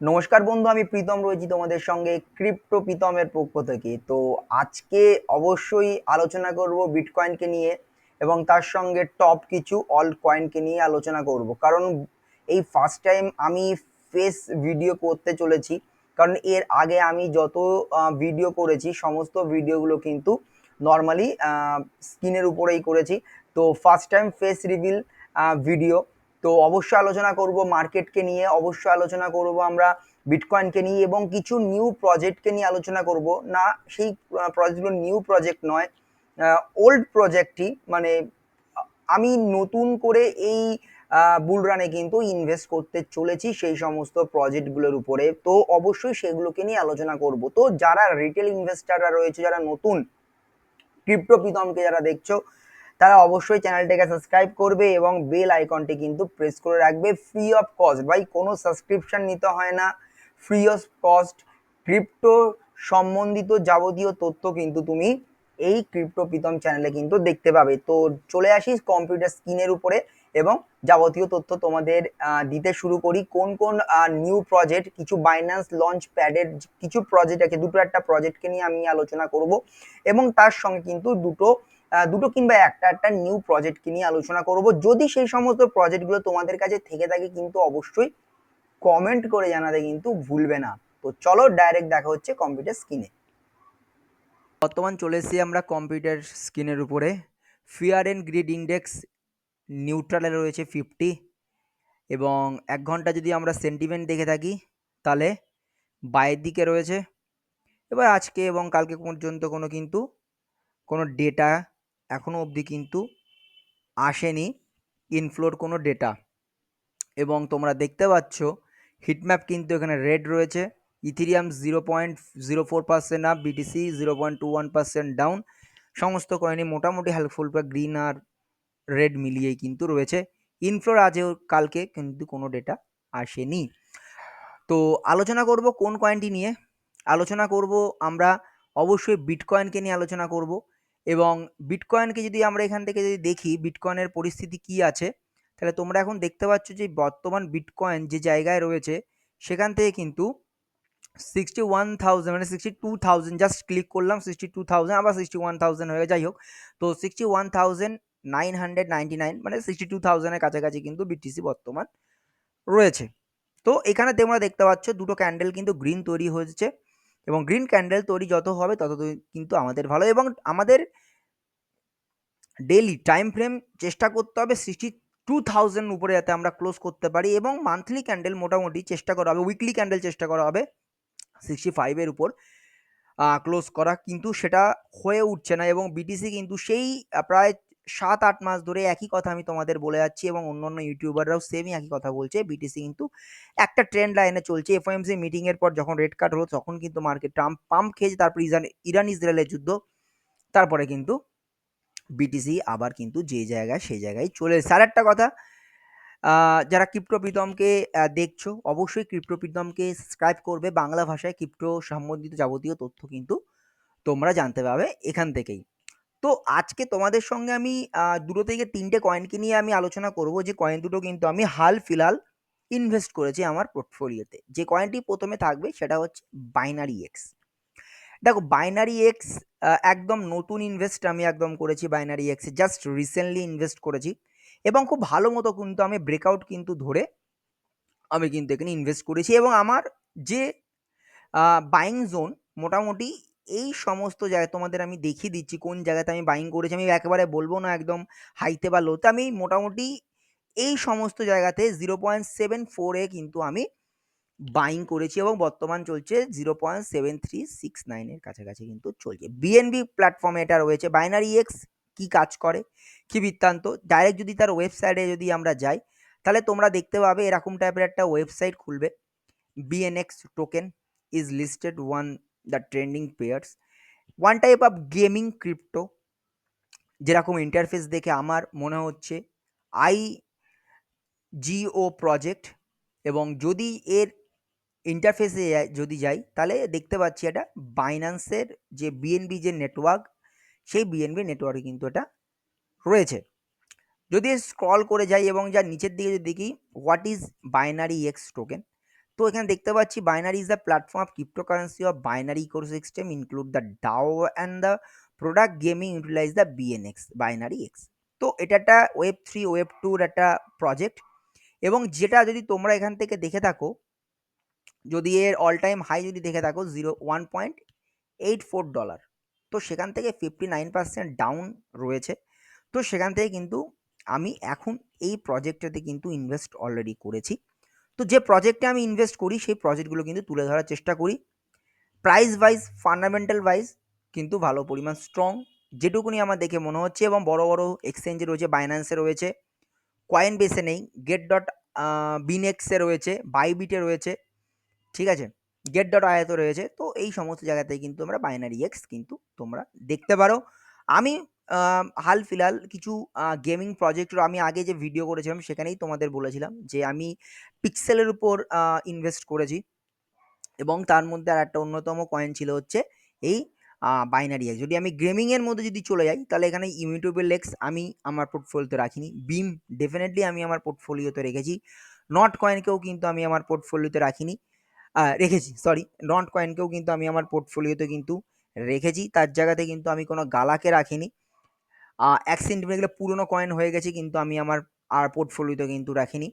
নমস্কার বন্ধু, আমি প্রীতম রয়েছি তোমাদের সঙ্গে ক্রিপ্টো প্রীতমের পক্ষ থেকে। তো আজকে অবশ্যই আলোচনা করব বিটকয়েনকে নিয়ে এবং তার সঙ্গে টপ কিছু অল্ট কয়েনকে নিয়ে আলোচনা করব, কারণ এই ফার্স্ট টাইম আমি ফেস ভিডিও করতে চলেছি। কারণ এর আগে আমি যত ভিডিও করেছি সমস্ত ভিডিওগুলো কিন্তু নর্মালি স্ক্রিনের উপরেই করেছি। তো first time face reveal video. তো অবশ্যই আলোচনা করব মার্কেটকে নিয়ে, অবশ্যই আলোচনা করব আমরা বিটকয়েনকে নিয়ে এবং কিছু নিউ প্রজেক্টকে নিয়ে আলোচনা করব। না, সেই প্রজেক্টগুলো নিউ প্রজেক্ট নয়, ওল্ড প্রজেক্টই, মানে আমি নতুন করে এই বুল রানে কিন্তু ইনভেস্ট করতে চলেছি সেই সমস্ত প্রজেক্টগুলোর উপরে। তো অবশ্যই সেগুলোকে নিয়ে আলোচনা করব। তো যারা রিটেল ইনভেস্টাররা রয়েছে, যারা নতুন ক্রিপ্টো প্রীতমকে যারা দেখছো, তারা অবশ্যই চ্যানেলটাকে সাবস্ক্রাইব করবে এবং বেল আইকনটি কিন্তু প্রেস করে রাখবে। ফ্রি অফ কস্ট ভাই, কোনো সাবস্ক্রিপশন নিতে হয় না, ফ্রি অফ কস্ট ক্রিপ্টো সম্বন্ধিত যাবতীয় তথ্য কিন্তু তুমি এই ক্রিপ্টো প্রীতম চ্যানেলে কিন্তু দেখতে পাবে। তো চলে আসিস কম্পিউটার স্ক্রিনের উপরে এবং যাবতীয় তথ্য তোমাদের দিতে শুরু করি। কোন কোন নিউ প্রজেক্ট, কিছু বাইন্যান্স লঞ্চ প্যাডের কিছু প্রজেক্ট আছে, দুটো একটা প্রজেক্টকে নিয়ে আমি আলোচনা করব এবং তার সঙ্গে কিন্তু দুটো কিংবা একটা একটা নিউ প্রজেক্টকে নিয়ে আলোচনা করব। যদি সেই সমস্ত প্রজেক্টগুলো তোমাদের কাছে থেকে থাকে কিন্তু অবশ্যই কমেন্ট করে জানাতে কিন্তু ভুলবে না। তো চলো ডাইরেক্ট দেখা হচ্ছে কম্পিউটার স্ক্রিনে। বর্তমান চলে এসেছি আমরা কম্পিউটার স্ক্রিনের উপরে। ফিয়ার এন্ড গ্রিড ইন্ডেক্স নিউট্রালে রয়েছে 50 এবং 1 ঘন্টা যদি আমরা সেন্টিমেন্ট দেখে থাকি তাহলে বাইরের দিকে রয়েছে। এবার আজকে এবং কালকে পর্যন্ত কোনো ডেটা এখনো অবধি কিন্তু আসেনি, ইনফ্লোর কোনো ডেটা। এবং তোমরা দেখতে পাচ্ছ হিটম্যাপ কিন্তু এখানে রেড রয়েছে। Ethereum 0.04% up, BTC 0.21% down. সমস্ত কয়েনই মোটামুটি হেল্পফুল বা গ্রিন আর রেড মিলিয়েই কিন্তু রয়েছে। ইনফ্লোর আজও কালকে কিন্তু কোনো ডেটা আসেনি। তো আলোচনা করব কোন কয়েনটি নিয়ে আলোচনা করব আমরা, অবশ্যই বিটকয়েনকে নিয়ে আলোচনা করব। এবং বিটকয়েনকে যদি আমরা এখান থেকে যদি দেখি বিটকয়েনের পরিস্থিতি কি আছে, তাহলে তোমরা এখন দেখতে পাচ্ছ যে বর্তমান বিটকয়েন যে জায়গায় রয়েছে সেখান থেকে কিন্তু 61,000 মানে 62,000, জাস্ট ক্লিক করলাম 62,000, আবার 61,000 হয়ে যাই হোক। তো 61,999 মানে 62,000-এর কাছাকাছি কিন্তু বিটিসি বর্তমান রয়েছে। তো এখানে তোমরা দেখতে পাচ্ছ দুটো ক্যান্ডেল কিন্তু গ্রিন তৈরি হয়েছে এবং গ্রিন ক্যান্ডেল তৈরি যত হবে তত কিন্তু আমাদের ভালো। এবং আমাদের ডেইলি টাইম ফ্রেম চেষ্টা করতে হবে 62,000 উপরে যাতে আমরা ক্লোজ করতে পারি, এবং মান্থলি ক্যান্ডেল মোটামুটি চেষ্টা করা হবে, উইকলি ক্যান্ডেল চেষ্টা করা হবে 65-এর উপর ক্লোজ করা, কিন্তু সেটা হয়ে উঠছে না। এবং বিটিসি কিন্তু সেই প্রায় 7-8 মাস ধরে একই কথা আমি তোমাদের বলে যাচ্ছি এবং অন্যান্য ইউটিউবাররাও সেমই একই কথা বলছে। বিটিসি কিন্তু একটা ট্রেন্ড লাইনে চলছে। এফওএমসি মিটিং এর পর যখন রেড কার্ড হলো তখন কিন্তু মার্কেট পাম্প খেয়েছে, তারপর ইরান ইসরায়েলের যুদ্ধ, তারপরে কিন্তু বিটিসি আবার কিন্তু যে জায়গায় সেই জায়গায় চলে এসেছে। আর একটা কথা, যারা ক্রিপ্টো প্রীতমকে দেখছো অবশ্যই ক্রিপ্টো প্রীতমকে সাবস্ক্রাইব করবে। বাংলা ভাষায় ক্রিপ্টো সম্বন্ধিত যাবতীয় তথ্য কিন্তু তোমরা জানতে পারবে এখান থেকেই। তো আজকে তোমাদের সঙ্গে আমি দুটো থেকে তিনটে কয়েনকে নিয়ে আমি আলোচনা করব, যে কয়েন দুটো কিন্তু আমি হাল ফিলহাল ইনভেস্ট করেছি আমার পোর্টফোলিওতে। যে কয়েনটি প্রথমে থাকবে সেটা হচ্ছে বাইনারি এক্স। দেখো বাইনারি এক্স একদম নতুন ইনভেস্ট আমি একদম করেছি বাইনারি এক্সে, জাস্ট রিসেন্টলি ইনভেস্ট করেছি এবং খুব ভালো মতো কিন্তু আমি ব্রেকআউট কিন্তু ধরে আমি কিন্তু এখানে ইনভেস্ট করেছি। এবং আমার যে বাইং জোন মোটামুটি এই সমস্ত জায়গায় তোমাদের আমি দেখিয়ে দিচ্ছি কোন জায়গাতে আমি বাইং করেছি। আমি একেবারে বলবো না একদম হাইতে বা লোতে, আমি মোটামুটি এই সমস্ত জায়গাতে 0.74-এ কিন্তু আমি বাইং করেছি এবং বর্তমান চলছে 0.7369-এর কাছাকাছি কিন্তু চলছে। বিএনবি প্ল্যাটফর্মে এটা রয়েছে। বাইনারি এক্স কি কাজ করে, কি বৃত্তান্ত, ডাইরেক্ট যদি তার ওয়েবসাইটে যদি আমরা যাই তাহলে তোমরা দেখতে পাবে এরকম টাইপের একটা ওয়েবসাইট খুলবে। বিএনএক্স token is listed one the trending pairs, one type of gaming crypto। যেরকম ইন্টারফেস দেখে আমার মনে হচ্ছে আইজিও প্রজেক্ট, এবং যদি এর ইন্টারফেসে যদি যাই তাহলে দেখতে পাচ্ছি এটা বাইন্যান্সের যে বিএনবি যে নেটওয়ার্ক, সেই বিএনবি নেটওয়ার্কে কিন্তু এটা রয়েছে। যদি স্ক্রল করে যাই এবং যার নিচের দিকে যদি দেখি what is binary X token, তো এখানে দেখতে পাচ্ছি binary is the platform of cryptocurrency of binary ecosystem include the DAO and the product gaming utilize the BNX binary X. তো এটা একটা Web3 Web2 একটা প্রজেক্ট, এবং যেটা যদি তোমরা এখান থেকে দেখে থাকো, যদি এর অল টাইম হাই যদি দেখে থাকো $1.84, তো সেখান থেকে 59% ডাউন রয়েছে। তো সেখান থেকে কিন্তু আমি এখন এই প্রজেক্টটাতে কিন্তু ইনভেস্ট অলরেডি করেছি। তো যে প্রজেক্টে আমি ইনভেস্ট করি সেই প্রজেক্টগুলো কিন্তু তুলে ধরার চেষ্টা করি। প্রাইস ওয়াইজ, ফান্ডামেন্টাল ওয়াইজ কিন্তু ভালো পরিমাণ স্ট্রং, যেটুকুনি আমার দেখে মনে হচ্ছে। এবং বড় বড় এক্সচেঞ্জে রয়েছে, বাইন্যান্সে রয়েছে, কয়েন বেসে নেই, গেট ডট বিনেক্সে রয়েছে, বাইবিটে রয়েছে, ঠিক আছে, গেট ডট আয়াতে রয়েছে। তো এই সমস্ত জায়গাতে কিন্তু আমরা বাইনারি এক্স কিন্তু তোমরা দেখতে পারো। আমি হাল ফিলহাল কিছু গেমিং প্রজেক্টের আমি আগে যে ভিডিও করেছিলাম সেখানেই তোমাদের বলেছিলাম যে আমি পিক্সেলের উপর ইনভেস্ট করেছি, এবং তার মধ্যে আর একটা অন্যতম কয়েন ছিল হচ্ছে এই বাইনারি এক্স। যদি আমি গেমিংয়ের মধ্যে যদি চলে যাই তাহলে এখানে ইমিউটেবল এক্স আমি আমার পোর্টফোলিওতে রাখিনি, বিম ডেফিনেটলি আমি আমার পোর্টফোলিওতে রেখেছি, নট কয়েনকেও কিন্তু আমি আমার পোর্টফোলিওতে রাখিনি, রেখেছি, সরি, নট কয়েনকেও কিন্তু আমি আমার পোর্টফোলিওতে কিন্তু রেখেছি। তার জায়গাতে কিন্তু আমি কোনো গালাকে রাখিনি। অ্যাক্সিডেন্ট গেলে পুরনো কয়েন হয়ে গেছে কিন্তু আমি আমার আর পোর্টফোলিওতে কিন্তু রাখিনি।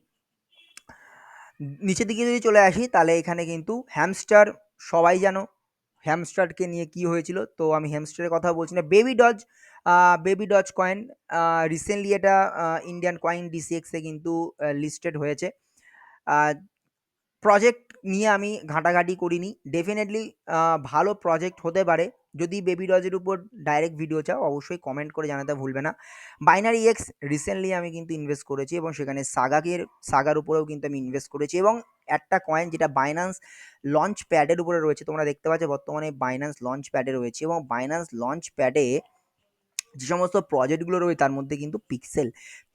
নিচের দিকে যদি চলে আসি তাহলে এখানে কিন্তু হ্যামস্টার, সবাই জানো হ্যামস্টারকে নিয়ে কি হয়েছিল, তো আমি হ্যামস্টারের কথা বলছি না। বেবি ডজ কয়েন রিসেন্টলি এটা ইন্ডিয়ান কয়েন ডিসিএক্সে কিন্তু লিস্টেড হয়েছে। প্রজেক্ট নিয়ে আমি ঘাঁটাঘাঁটি করিনি, ডেফিনেটলি ভালো প্রজেক্ট হতে পারে। যদি বেবি ডজের উপর ডাইরেক্ট ভিডিও চাও অবশ্যই কমেন্ট করে জানাতে ভুলবে না। বাইনারি এক্স রিসেন্টলি আমি কিন্তু ইনভেস্ট করেছি, এবং সেখানে সাগার উপরেও কিন্তু আমি ইনভেস্ট করেছি। এবং একটা কয়েন যেটা বাইন্যান্স লঞ্চ প্যাডের উপরে রয়েছে, তোমরা দেখতে পাচ্ছ বর্তমানে বাইন্যান্স লঞ্চ প্যাডে রয়েছে, এবং বাইন্যান্স লঞ্চ প্যাডে যে সমস্ত প্রজেক্টগুলো রয়েছে তার মধ্যে কিন্তু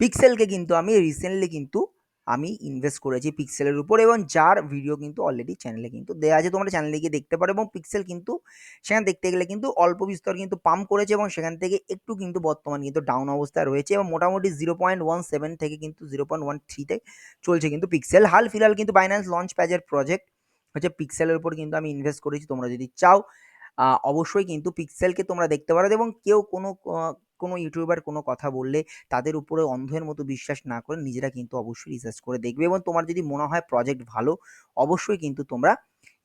পিক্সেলকে কিন্তু আমি রিসেন্টলি কিন্তু আমি ইনভেস্ট করেছি পিক্সেলের উপর, এবং যার ভিডিও কিন্তু অলরেডি চ্যানেলে কিন্তু দেওয়া আছে, তোমরা চ্যানেলে গিয়ে দেখতে পারো। এবং পিক্সেল কিন্তু সেখানে দেখতে গেলে কিন্তু অল্প বিস্তর কিন্তু পাম্প করেছে, এবং সেখান থেকে একটু কিন্তু বর্তমান কিন্তু ডাউন অবস্থায় রয়েছে, এবং মোটামুটি 0.17 থেকে কিন্তু 0.13তে চলছে কিন্তু পিক্সেল। হাল ফিলহাল কিন্তু বাইন্যান্স লঞ্চ প্যাডের প্রজেক্ট হচ্ছে পিক্সেলের উপর কিন্তু আমি ইনভেস্ট করেছি। তোমরা যদি চাও অবশ্যই কিন্তু পিক্সেলকে তোমরা দেখতে পারো, এবং কেউ কোনো ইউটিউবার কোনো কথা বললে তাদের উপরে অন্ধের মতো বিশ্বাস না করে নিজেরা কিন্তু অবশ্যই রিসার্চ করে দেখবে, এবং তোমার যদি মনে হয় প্রজেক্ট ভালো অবশ্যই কিন্তু তোমরা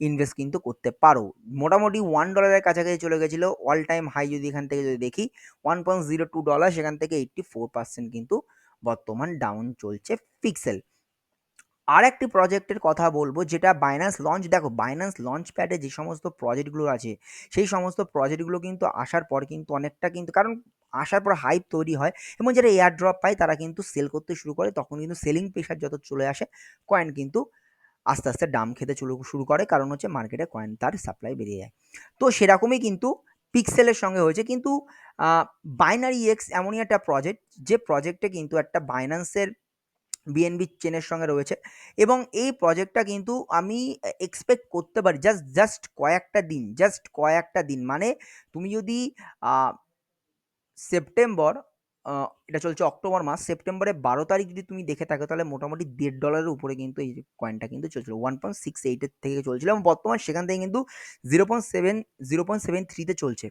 ইনভেস্ট কিন্তু করতে পারো। মোটামুটি $1 কাছাকাছি চলে গেছিলো অল টাইম হাই, যদি এখান থেকে যদি দেখি $1.02, সেখান থেকে 84% কিন্তু বর্তমান ডাউন চলছে পিক্সেল। আর একটি প্রজেক্টের কথা বলবো যেটা বাইন্যান্স লঞ্চ, দেখো বাইন্যান্স লঞ্চ প্যাডে যে সমস্ত প্রজেক্টগুলো আছে সেই সমস্ত প্রজেক্টগুলো কিন্তু আসার পর কিন্তু অনেকটা কিন্তু, কারণ আসার পর হাইপ তৈরি হয়, এবং যারা এয়ার ড্রপ পায় তারা কিন্তু সেল করতে শুরু করে, তখন কিন্তু সেলিং প্রেশার যত চলে আসে কয়েন কিন্তু আস্তে আস্তে দাম খেতে শুরু করে, কারণ হচ্ছে মার্কেটে কয়েন তার সাপ্লাই বেরিয়ে যায়। তো সেরকমই কিন্তু পিক্সেলের সঙ্গে হয়েছে। কিন্তু বাইনারি এক্স এমনই একটা প্রজেক্ট যে প্রজেক্টে কিন্তু একটা বাইন্যান্সের বিএনবি চেনের সঙ্গে রয়েছে, এবং এই প্রজেক্টটা কিন্তু আমি এক্সপেক্ট করতে পারি জাস্ট কয়েকটা দিন মানে তুমি যদি সেপ্টেম্বর, এটা চলছে অক্টোবর মাস, সেপ্টেম্বরের 12 তারিখ যদি তুমি দেখে থাকো তাহলে মোটামুটি $1.5 উপরে কিন্তু এই কয়েনটা কিন্তু চলছিল, 1.68 থেকে চলছিল, এবং বর্তমান সেখান থেকে কিন্তু 0.73তে চলছে।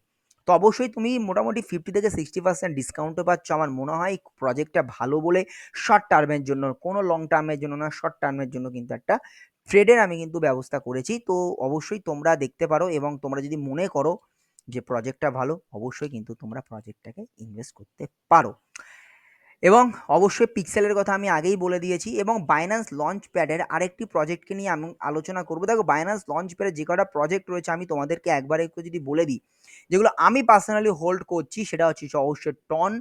তো অবশ্যই তুমি মোটামুটি 50 থেকে 60% ডিসকাউন্টও পাচ্ছ। আমার মনে হয় প্রজেক্টটা ভালো বলে শর্ট টার্মের জন্য, কোনো লং টার্মের জন্য না, শর্ট টার্মের জন্য কিন্তু একটা ট্রেডের আমি কিন্তু ব্যবস্থা করেছি। তো অবশ্যই তোমরা দেখতে পারো, এবং তোমরা যদি মনে করো যে প্রজেক্টটা ভালো অবশ্যই কিন্তু তোমরা প্রজেক্টটাকে ইনভেস্ট করতে পারো। এবং অবশ্যই পিক্সেলের কথা আমি আগেই বলে দিয়েছি, এবং বাইন্যান্স লঞ্চ প্যাডের আরেকটি প্রজেক্টকে নিয়ে আমি আলোচনা করবো। দেখো বাইন্যান্স লঞ্চ প্যাডের যে কটা প্রজেক্ট রয়েছে আমি তোমাদেরকে একবার একটু যদি বলে দিই, যেগুলো আমি পার্সোনালি হোল্ড করছি সেটা হচ্ছে অবশ্যই টন,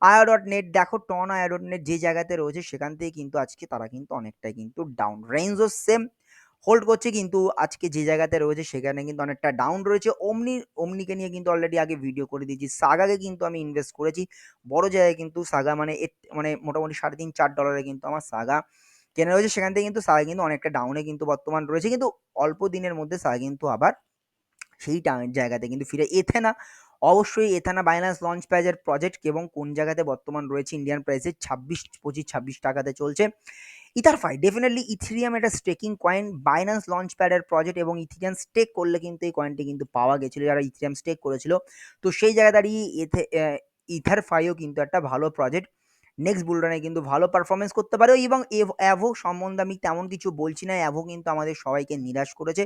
আয়া.নেট। দেখো টন আয়া.নেট যে জায়গাতে রয়েছে সেখান থেকে কিন্তু আজকে তারা কিন্তু অনেকটাই কিন্তু ডাউন, রেঞ্জও সেম হোল্ড করছে, কিন্তু আজকে যে জায়গাতে রয়েছে সেখানে কিন্তু অনেকটা ডাউন রয়েছে। ওমনিকে নিয়ে কিন্তু অলরেডি আগে ভিডিও করে দিয়েছি। সাগাকে কিন্তু আমি ইনভেস্ট করেছি বড় জায়গায়, কিন্তু সাগা মানে মোটামুটি $3.5-4 কিন্তু আমার সাগা কেনা রয়েছে, সেখান থেকে কিন্তু সাগা কিন্তু অনেকটা ডাউনে কিন্তু বর্তমান রয়েছে, কিন্তু অল্প দিনের মধ্যে সাগা কিন্তু আবার সেই জায়গাতে কিন্তু ফিরে। এথেনা, অবশ্যই এথেনা বাইন্যান্স লঞ্চ প্যাডের প্রজেক্ট, এবং কোন জায়গাতে বর্তমান রয়েছে ইন্ডিয়ান প্রাইসে 26-25-26 টাকাতে চলছে। ইথারফাই ডেফিনেটলি ইথেরিয়াম একটা স্টেকিং কয়েন, বাইন্যান্স লঞ্চ প্যাডের প্রজেক্ট এবং ইথেরিয়াম স্টেক করলে কিন্তু এই কয়েনটি কিন্তু পাওয়া গেছিলো যারা ইথেরিয়াম স্টেক করেছিল। তো সেই জায়গায় দাঁড়িয়ে ইথারফাইও কিন্তু একটা ভালো প্রজেক্ট, নেক্সট বুলরানে কিন্তু ভালো পারফরমেন্স করতে পারে। এবং অ্যাভো সম্বন্ধে আমি তেমন কিছু বলছি না, অ্যাভো কিন্তু আমাদের সবাইকে নিরাশ করেছে।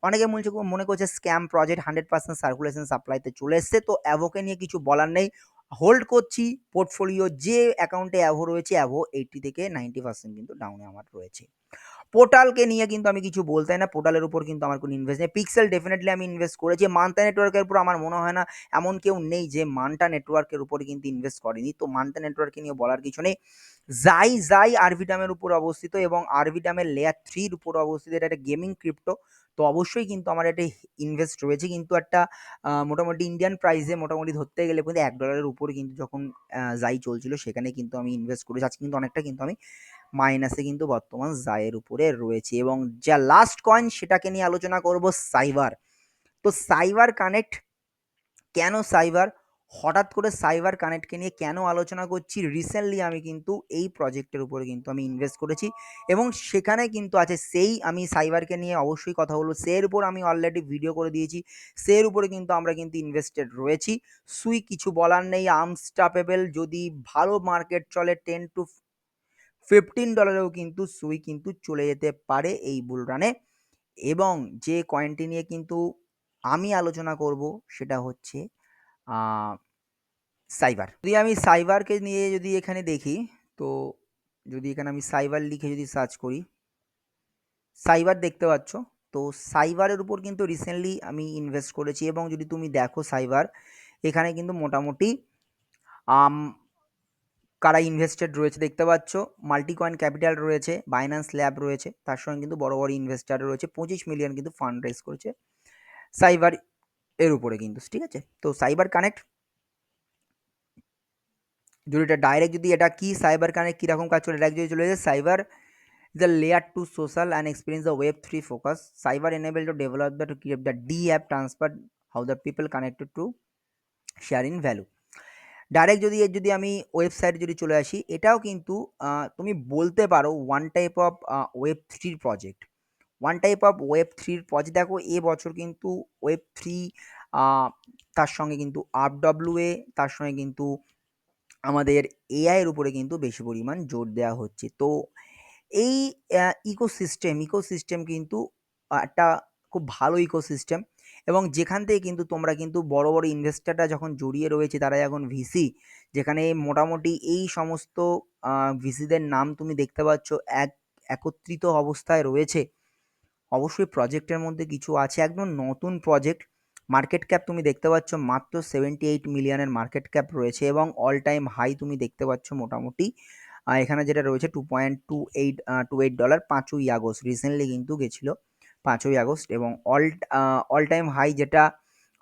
অনেকে মনে করছে স্ক্যাম প্রজেক্ট, 100% সার্কুলেশন সাপ্লাইতে চলে এসছে, তো অ্যাভোকে নিয়ে কিছু বলার নেই, হোল্ড করছি পোর্টফোলিও। যে অ্যাকাউন্টে অ্যাভো রয়েছে, অ্যাভো 80 থেকে 90% কিন্তু ডাউনে আমার রয়েছে। পোর্টালকে নিয়ে কিন্তু আমি কিছু বলতে না, পোর্টালের উপর কিন্তু আমার কোনো ইনভেস্ট নেই। পিক্সেল ডেফিনেটলি আমি ইনভেস্ট করেছি। মান্তা নেটওয়ার্কের উপর আমার মনে হয় না এমন কেউ নেই যে মান্টা নেটওয়ার্কের উপরে কিন্তু ইনভেস্ট করেনি, তো মান্তা নেটওয়ার্ককে নিয়ে বলার কিছু নেই। জাই আরবিটামের উপর অবস্থিত এবং আরবিটামের লেয়ার 3 উপর অবস্থিত, এটা একটা গেমিং ক্রিপ্টো। তো অবশ্যই কিন্তু আমার একটা ইনভেস্ট রয়েছে, কিন্তু একটা মোটামুটি ইন্ডিয়ান প্রাইসে মোটামুটি ধরতে গেলে কিন্তু $1 উপরে কিন্তু যখন জাই চলছিল সেখানে কিন্তু আমি ইনভেস্ট করেছি। আজকে কিন্তু অনেকটা কিন্তু আমি মাইনাসে কিন্তু বর্তমান জায়ের উপরে রয়েছে। এবং যা লাস্ট কয়েন সেটাকে নিয়ে আলোচনা করব, সাইবার। তো সাইবার কানেক্ট, কেন সাইবার, হঠাৎ করে সাইবার কানেক্টকে নিয়ে কেন আলোচনা করছি? রিসেন্টলি আমি কিন্তু এই প্রজেক্টের উপরে কিন্তু আমি ইনভেস্ট করেছি এবং সেখানে কিন্তু আছে সেই, আমি সাইবারকে নিয়ে অবশ্যই কথা বলবো, সের উপর আমি অলরেডি ভিডিও করে দিয়েছি, সের উপরে কিন্তু আমরা কিন্তু ইনভেস্টেড রয়েছি। সুই কিছু বলার নেই, আনস্টপেবল, যদি ভালো মার্কেট চলে $10 to $15 কিন্তু সুই কিন্তু চলে যেতে পারে এই বুল রানে। এবং যে কয়েনটি নিয়ে কিন্তু আমি আলোচনা করব সেটা হচ্ছে সাইবার। যদি আমি সাইবারকে নিয়ে যদি এখানে দেখি, তো যদি এখানে আমি সাইবার লিখে যদি সার্চ করি, সাইবার দেখতে পাচ্ছ। তো সাইবারের উপর কিন্তু রিসেন্টলি আমি ইনভেস্ট করেছি এবং যদি তুমি দেখো সাইবার, এখানে কিন্তু মোটামুটি কারা ইনভেস্টেড রয়েছে দেখতে পাচ্ছ, মাল্টিকয়েন ক্যাপিটাল রয়েছে, বাইন্যান্স ল্যাব রয়েছে, তার সঙ্গে কিন্তু বড় বড় ইনভেস্টার রয়েছে, 25 মিলিয়ন কিন্তু ফান্ড রেজ করেছে সাইবার এর উপরে কিন্তু, ঠিক আছে। তো সাইবার কানেক্ট যদি এটা ডাইরেক্ট, যদি এটা কি সাইবার কানেক্ট কীরকম কাজ করে, ডাইরেক্ট যদি চলে যায়, cyber the layer 2 social and experience the web 3 focus, cyber enable to develop the to create the d app transfer how the people connected to share in value। Direct যদি এর যদি আমি ওয়েবসাইটে যদি চলে আসি, এটাও কিন্তু তুমি বলতে পারো ওয়ান টাইপ অফ ওয়েব থ্রির project, one type of web থ্রির প্রজেক্ট। দেখো এবছর কিন্তু ওয়েব থ্রি, তার সঙ্গে কিন্তু আরডব্লিউএ, তার সঙ্গে কিন্তু আমাদের এআই এর উপরে কিন্তু বেশি পরিমাণ জোর দেওয়া হচ্ছে। তো এই ইকোসিস্টেম কিন্তু একটা খুব ভালো ইকোসিস্টেম এবং যেখান থেকে কিন্তু তোমরা কিন্তু বড় বড় ইনভেস্টাররা যখন জড়িয়ে রয়েছে, তারা এখন ভিসি, যেখানে মোটামুটি এই সমস্ত ভিসিদের নাম তুমি দেখতে পাচ্ছ একত্রিত অবস্থায় রয়েছে। অবশ্যই প্রজেক্টের মধ্যে কিছু আছে, একদম নতুন প্রজেক্ট। মার্কেট ক্যাপ তুমি দেখতে পাচ্ছ মাত্র 78 মিলিয়নের মার্কেট ক্যাপ রয়েছে এবং অল টাইম হাই তুমি দেখতে পাচ্ছ মোটামুটি এখানে যেটা রয়েছে $2.28, 5ই আগস্ট রিসেন্টলি কিন্তু গেছিলো 5ই আগস্ট। এবং অল টাইম হাই যেটা,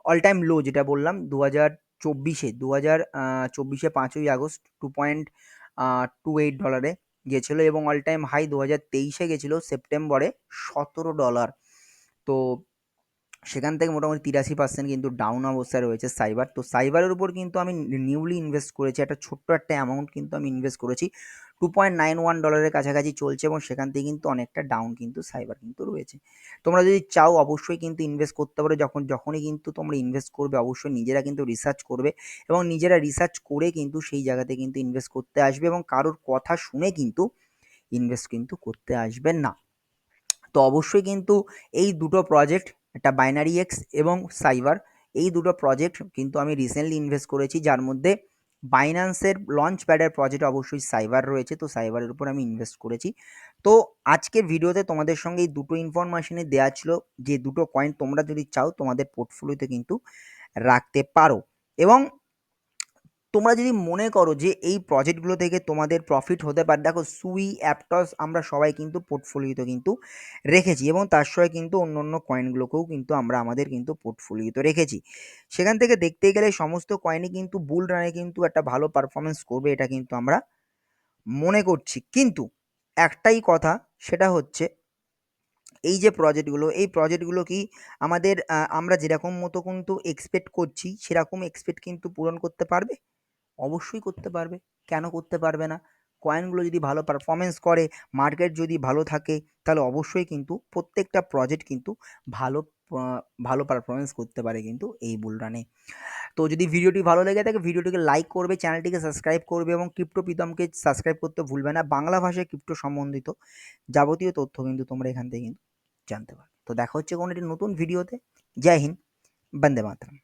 অল টাইম লো যেটা বললাম 2024-এ 5ই আগস্ট $2.28 গেছিলো এবং অল টাইম হাই 2023-এ গেছিলো সেপ্টেম্বরে $17। তো সেখান থেকে মোটামুটি 83% কিন্তু ডাউন অবস্থায় রয়েছে সাইবার। তো সাইবারের উপর কিন্তু আমি নিউলি ইনভেস্ট করেছি, একটা ছোট্ট একটা অ্যামাউন্ট কিন্তু আমি ইনভেস্ট করেছি, $2.91 কাছাকাছি চলছে এবং সেখান থেকে কিন্তু অনেকটা ডাউন কিন্তু সাইবার কিন্তু রয়েছে। তোমরা যদি চাও অবশ্যই কিন্তু ইনভেস্ট করতে পারো, যখনই কিন্তু তোমরা ইনভেস্ট করবে অবশ্যই নিজেরা কিন্তু রিসার্চ করবে এবং নিজেরা রিসার্চ করে কিন্তু সেই জায়গাতে কিন্তু ইনভেস্ট করতে আসবে এবং কারোর কথা শুনে কিন্তু ইনভেস্ট কিন্তু করতে আসবেন না। তো অবশ্যই কিন্তু এই দুটো প্রজেক্ট, একটা বাইনারি এক্স এবং সাইবার, এই দুটো প্রজেক্ট কিন্তু আমি রিসেন্টলি ইনভেস্ট করেছি, যার মধ্যে বাইন্যান্সের লঞ্চ প্যাডের প্রজেক্ট অবশ্যই সাইবার রয়েছে, তো সাইবারের উপর আমি ইনভেস্ট করেছি। তো আজকের ভিডিওতে তোমাদের সঙ্গে এই দুটো ইনফরমেশনই দেওয়া ছিল, যে দুটো কয়েন তোমরা যদি চাও তোমাদের পোর্টফোলিওতে কিন্তু রাখতে পারো। এবং তোমরা যদি মনে করো যে এই প্রজেক্টগুলো থেকে তোমাদের প্রফিট হতে পারে, দেখো সুই, অ্যাপটস আমরা সবাই কিন্তু পোর্টফোলিওতে কিন্তু রেখেছি এবং তার সঙ্গে কিন্তু অন্য অন্য কয়েনগুলোকেও কিন্তু আমরা আমাদের কিন্তু পোর্টফোলিওতে রেখেছি। সেখান থেকে দেখতে গেলে সমস্ত কয়েনই কিন্তু বুল রানে কিন্তু একটা ভালো পারফরমেন্স করবে, এটা কিন্তু আমরা মনে করছি। কিন্তু একটাই কথা, সেটা হচ্ছে এই যে প্রজেক্টগুলো, এই প্রজেক্টগুলো কি আমাদের আমরা যেরকম মতো কিন্তু এক্সপেক্ট করছি সেরকম এক্সপেক্ট কিন্তু পূরণ করতে পারবে? অবশ্যই করতে পারবে, কেন করতে পারবে না? কয়েনগুলো যদি ভালো পারফরমেন্স করে, মার্কেট যদি ভালো থাকে, তাহলে অবশ্যই কিন্তু প্রত্যেকটা প্রজেক্ট কিন্তু ভালো ভালো পারফরমেন্স করতে পারে কিন্তু এই বুল রানে। তো যদি ভিডিওটি ভালো লেগে থাকে ভিডিওটিকে লাইক করবে, চ্যানেলটিকে সাবস্ক্রাইব করবে এবং ক্রিপ্টো প্রীতমকে সাবস্ক্রাইব করতে ভুলবে না। বাংলা ভাষায় ক্রিপ্টো সম্বন্ধিত যাবতীয় তথ্য কিন্তু তোমরা এখান থেকে কিন্তু জানতে পারো। তো দেখা হচ্ছে কোনো একটি নতুন ভিডিওতে। জয় হিন্দ, বন্দে মাতরম।